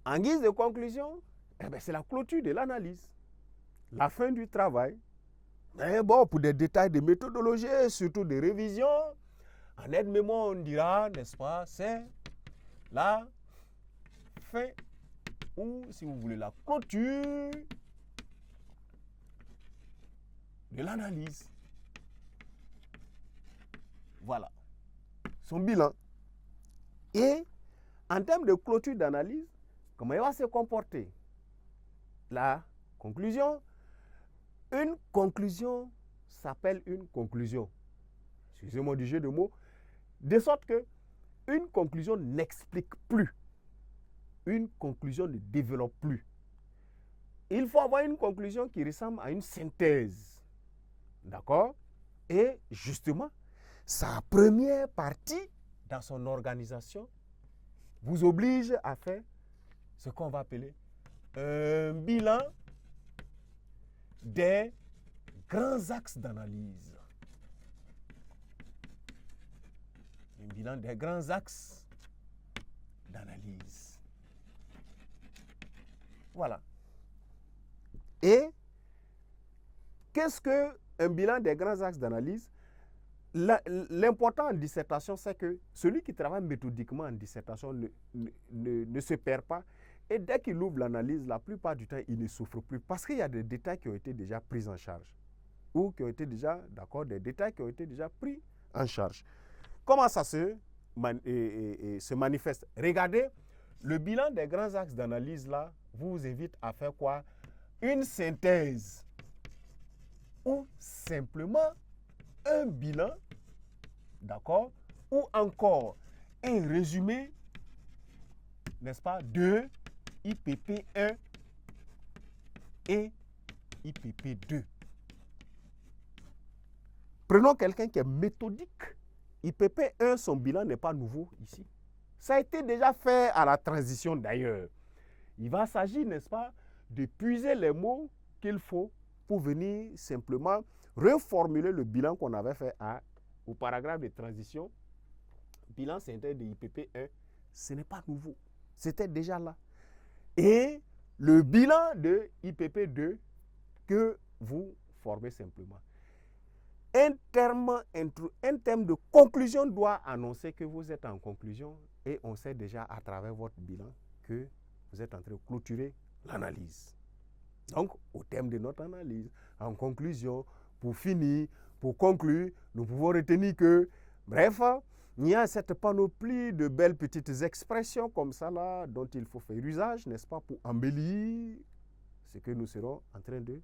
En guise de conclusion, c'est la clôture de l'analyse, la fin du travail. Mais bon, pour des détails de méthodologie, surtout de révision, en aide-mémoire, on dira, n'est-ce pas, c'est la fin ou, si vous voulez, la clôture de l'analyse. Voilà, son bilan. Et en termes de clôture d'analyse, comment il va se comporter? La conclusion. Une conclusion s'appelle une conclusion. Excusez-moi du jeu de mots. De sorte que une conclusion n'explique plus. Une conclusion ne développe plus. Il faut avoir une conclusion qui ressemble à une synthèse. D'accord? Et justement, sa première partie dans son organisation vous oblige à faire ce qu'on va appeler un bilan des grands axes d'analyse. Un bilan des grands axes d'analyse. Voilà. Et qu'est-ce qu'un bilan des grands axes d'analyse? L'important en dissertation, c'est que celui qui travaille méthodiquement en dissertation ne se perd pas. Et dès qu'il ouvre l'analyse, la plupart du temps, il ne souffre plus. Parce qu'il y a des détails qui ont été déjà pris en charge. Ou qui ont été déjà, d'accord, des détails qui ont été déjà pris en charge. Comment ça se manifeste? Regardez, le bilan des grands axes d'analyse, là, vous invite à faire quoi? Une synthèse. Ou simplement un bilan, d'accord? Ou encore un résumé, n'est-ce pas, de IPP1 et IPP2. Prenons quelqu'un qui est méthodique. IPP1, son bilan n'est pas nouveau ici. Ça a été déjà fait à la transition d'ailleurs. Il va s'agir, n'est-ce pas, de puiser les mots qu'il faut pour venir simplement reformuler le bilan qu'on avait fait au paragraphe de transition. Bilan synthèse de IPP1, ce n'est pas nouveau. C'était déjà là. Et le bilan de IPP2 que vous formez simplement. Un terme de conclusion doit annoncer que vous êtes en conclusion et on sait déjà à travers votre bilan que vous êtes en train de clôturer l'analyse. Donc, au terme de notre analyse, en conclusion, pour finir, pour conclure, nous pouvons retenir que, bref, il y a cette panoplie de belles petites expressions comme ça là, dont il faut faire usage, n'est-ce pas, pour embellir ce que nous serons en train de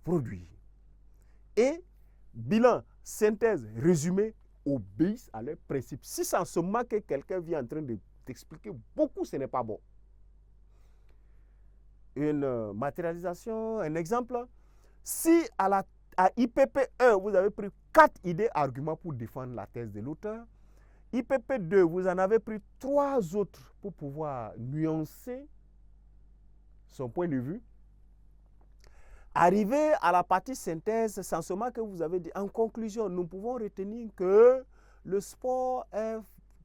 produire. Et bilan, synthèse, résumé obéissent à leurs principes. Si ça se marque que quelqu'un vient en train de t'expliquer beaucoup, ce n'est pas bon. Une matérialisation, un exemple. Si à IPP1, vous avez pris 4 idées, arguments pour défendre la thèse de l'auteur, IPP2, vous en avez pris 3 autres pour pouvoir nuancer son point de vue. Arrivé à la partie synthèse, sans seulement que vous avez dit, en conclusion, nous pouvons retenir que le sport est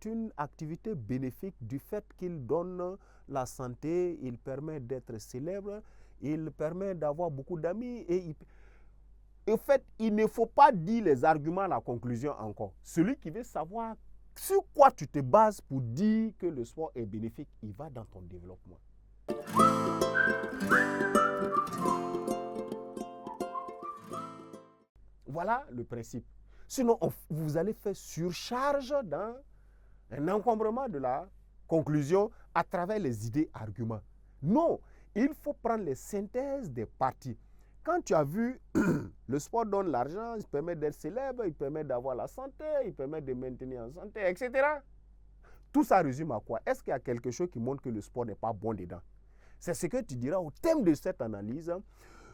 une activité bénéfique du fait qu'il donne la santé, il permet d'être célèbre, il permet d'avoir beaucoup d'amis. Et en fait, il ne faut pas dire les arguments à la conclusion encore. Celui qui veut savoir sur quoi tu te bases pour dire que le sport est bénéfique, il va dans ton développement. Voilà le principe. Sinon, vous allez faire surcharge dans un encombrement de la conclusion à travers les idées, arguments. Non, il faut prendre les synthèses des parties. Quand tu as vu, le sport donne l'argent, il permet d'être célèbre, il permet d'avoir la santé, il permet de maintenir en santé, etc. Tout ça résume à quoi? Est-ce qu'il y a quelque chose qui montre que le sport n'est pas bon dedans? C'est ce que tu diras au thème de cette analyse.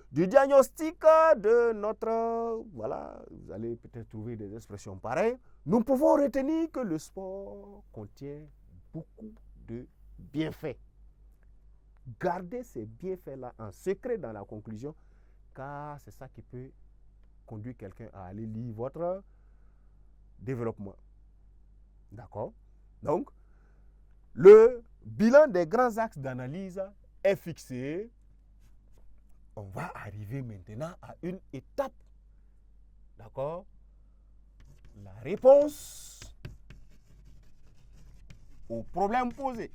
Du diagnostic de notre, voilà, vous allez peut-être trouver des expressions pareilles. Nous pouvons retenir que le sport contient beaucoup de bienfaits. Gardez ces bienfaits-là en secret dans la conclusion, car c'est ça qui peut conduire quelqu'un à aller lire votre développement. D'accord? Donc, le bilan des grands axes d'analyse est fixé, on va arriver maintenant à une étape, d'accord? La réponse au problème posé.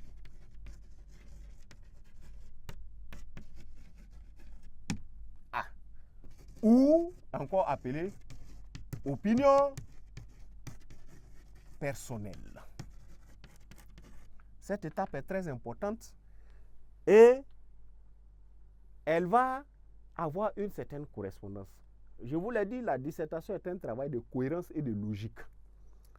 Ou encore appelé opinion personnelle. Cette étape est très importante et elle va avoir une certaine correspondance. Je vous l'ai dit, la dissertation est un travail de cohérence et de logique.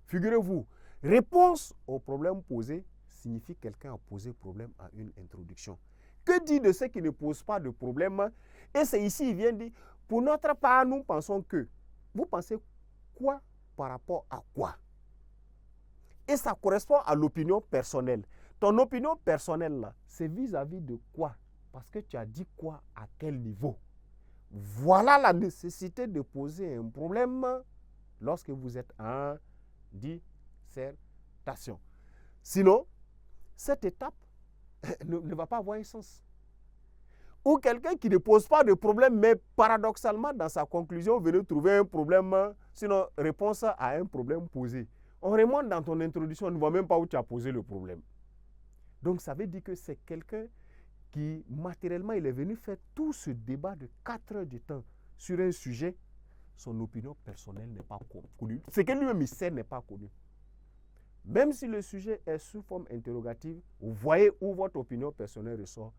Figurez-vous, réponse au problème posé signifie quelqu'un a posé problème à une introduction. Que dit de ceux qui ne posent pas de problème? Et c'est ici, il vient dire, pour notre part, nous pensons que. Vous pensez quoi par rapport à quoi? Et ça correspond à l'opinion personnelle. Ton opinion personnelle, là, c'est vis-à-vis de quoi? Parce que tu as dit quoi à quel niveau? Voilà la nécessité de poser un problème lorsque vous êtes en dissertation. Sinon, cette étape ne va pas avoir un sens. Ou quelqu'un qui ne pose pas de problème, mais paradoxalement, dans sa conclusion, venait trouver un problème, sinon réponse à un problème posé. On remonte dans ton introduction, on ne voit même pas où tu as posé le problème. Donc, ça veut dire que c'est quelqu'un qui, matériellement, il est venu faire tout ce débat de 4 heures de temps sur un sujet, son opinion personnelle n'est pas connue. Ce que lui-même il sait n'est pas connu. Même si le sujet est sous forme interrogative, vous voyez où votre opinion personnelle ressort.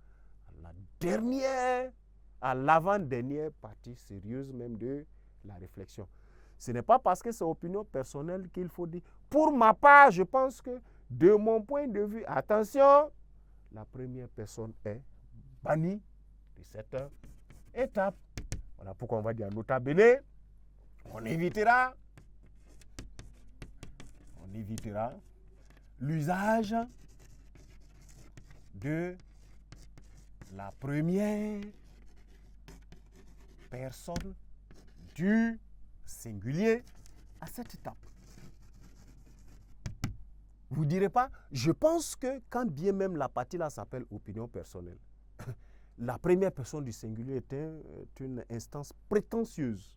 La dernière, à l'avant-dernière partie sérieuse même de la réflexion. Ce n'est pas parce que c'est opinion personnelle qu'il faut dire. Pour ma part, je pense que, de mon point de vue, attention, la première personne est bannie de cette étape. Voilà pourquoi on va dire nota bene. On évitera l'usage de la première personne du singulier à cette étape. Vous ne direz pas, je pense que quand bien même la partie là s'appelle opinion personnelle, la première personne du singulier est une instance prétentieuse.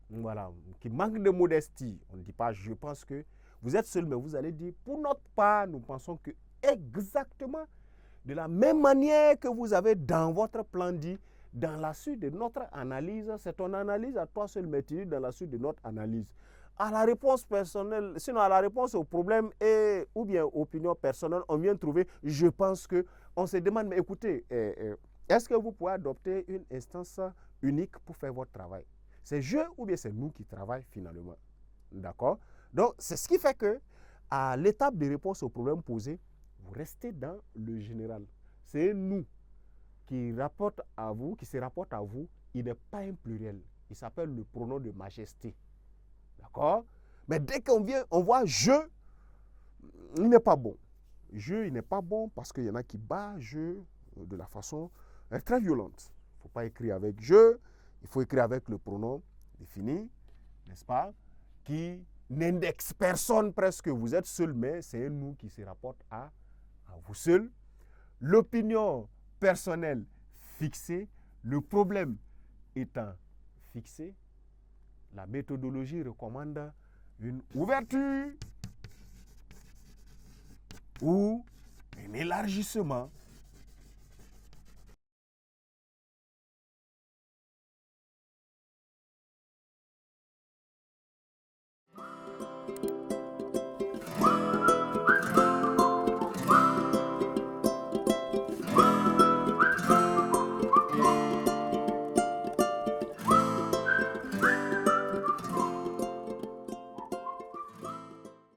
Voilà, qui manque de modestie. On ne dit pas, je pense que vous êtes seul, mais vous allez dire, pour notre part, nous pensons que exactement de la même manière que vous avez dans votre plan dit, dans la suite de notre analyse, c'est ton analyse à toi seul, mais tu dis dans la suite de notre analyse. À la réponse personnelle, sinon à la réponse au problème et, ou bien opinion personnelle, on vient trouver, je pense que, on se demande, mais écoutez, est-ce que vous pouvez adopter une instance unique pour faire votre travail? C'est je ou bien c'est nous qui travaillons finalement. D'accord? Donc, c'est ce qui fait que, à l'étape de réponse au problème posé, vous restez dans le général. C'est nous qui rapporte à vous, qui se rapporte à vous, il n'est pas un pluriel. Il s'appelle le pronom de majesté. D'accord? Mais dès qu'on vient, on voit je, il n'est pas bon. Je, il n'est pas bon parce qu'il y en a qui battent je de la façon très violente. Il ne faut pas écrire avec je, il faut écrire avec le pronom défini, n'est-ce pas? Qui n'indexe personne presque. Vous êtes seul, mais c'est nous qui se rapporte à vous seul. L'opinion personnelle fixée, le problème étant fixé, la méthodologie recommande une ouverture ou un élargissement